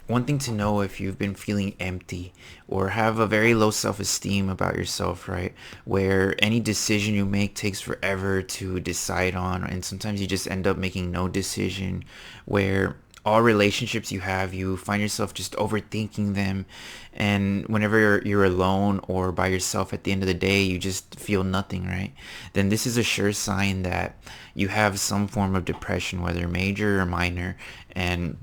one thing to know if you've been feeling empty or have a very low self-esteem about yourself, right? Where any decision you make takes forever to decide on, and sometimes you just end up making no decision, where all relationships you have, you find yourself just overthinking them, and whenever you're alone or by yourself at the end of the day, you just feel nothing, right? Then this is a sure sign that you have some form of depression, whether major or minor, and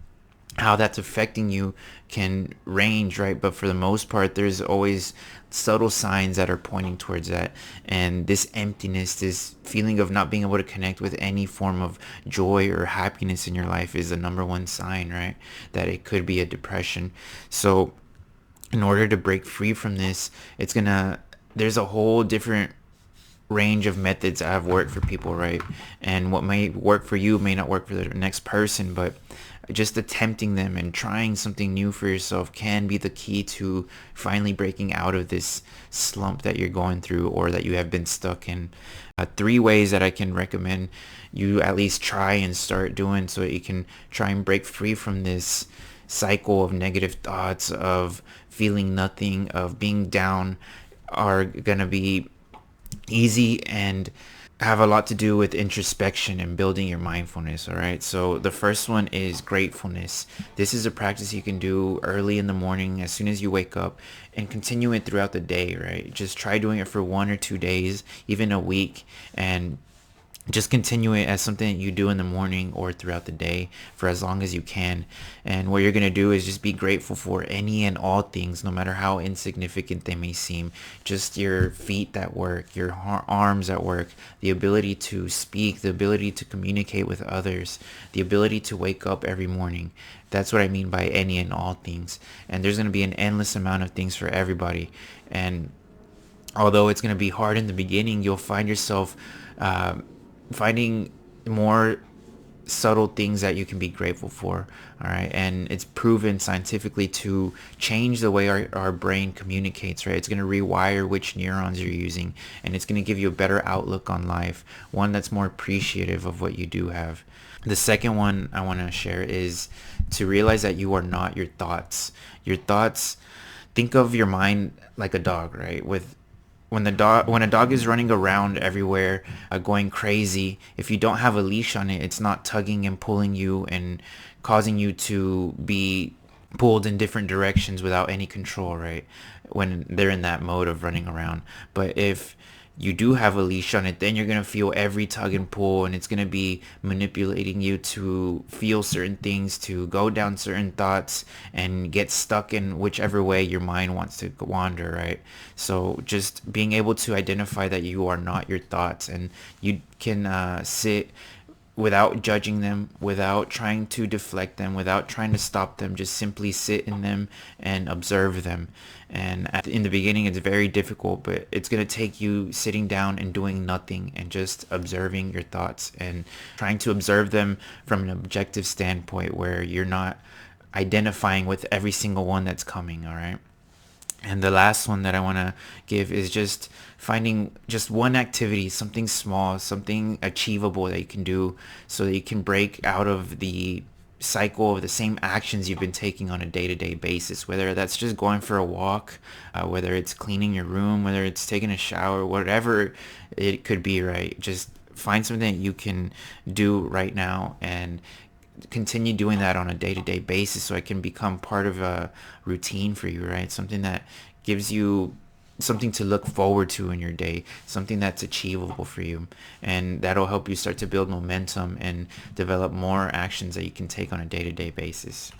how that's affecting you can range, right? But for the most part, there's always subtle signs that are pointing towards that. And this emptiness, this feeling of not being able to connect with any form of joy or happiness in your life is the number one sign, right? That it could be a depression. So in order to break free from this, there's a whole different range of methods that have worked for people, right? And what may work for you may not work for the next person, but just attempting them and trying something new for yourself can be the key to finally breaking out of this slump that you're going through or that you have been stuck in. Three ways that I can recommend you at least try and start doing so that you can try and break free from this cycle of negative thoughts, of feeling nothing, of being down, are gonna be easy and have a lot to do with introspection and building your mindfulness. All right, so the first one is gratefulness. This is a practice you can do early in the morning as soon as you wake up, and continue it throughout the day, right? Just try doing it for 1 or 2 days, even a week, and just continue it as something that you do in the morning or throughout the day for as long as you can. And what you're going to do is just be grateful for any and all things, no matter how insignificant they may seem. Just your feet that work, your arms at work, the ability to speak, the ability to communicate with others, the ability to wake up every morning. That's what I mean by any and all things. And there's going to be an endless amount of things for everybody. And although it's going to be hard in the beginning, you'll find yourself finding more subtle things that you can be grateful for. All right, and it's proven scientifically to change the way our brain communicates, right? It's going to rewire which neurons you're using, and it's going to give you a better outlook on life, one that's more appreciative of what you do have. The second one I want to share is to realize that you are not your thoughts. Your thoughts, think of your mind like a dog, right? With when a dog is running around everywhere, going crazy, if you don't have a leash on it, it's not tugging and pulling you and causing you to be pulled in different directions without any control, right? When they're in that mode of running around. But if you do have a leash on it, then you're going to feel every tug and pull, and it's going to be manipulating you to feel certain things, to go down certain thoughts and get stuck in whichever way your mind wants to wander, right? So just being able to identify that you are not your thoughts, and you can sit without judging them, without trying to deflect them, without trying to stop them, just simply sit in them and observe them. And in the beginning, it's very difficult, but it's going to take you sitting down and doing nothing and just observing your thoughts and trying to observe them from an objective standpoint where you're not identifying with every single one that's coming, all right? And the last one that I want to give is just finding just one activity, something small, something achievable that you can do so that you can break out of the cycle of the same actions you've been taking on a day-to-day basis, whether that's just going for a walk, whether it's cleaning your room, whether it's taking a shower, whatever it could be, right? Just find something that you can do right now and continue doing that on a day-to-day basis so it can become part of a routine for you, right? Something that gives you something to look forward to in your day, something that's achievable for you, and that'll help you start to build momentum and develop more actions that you can take on a day-to-day basis.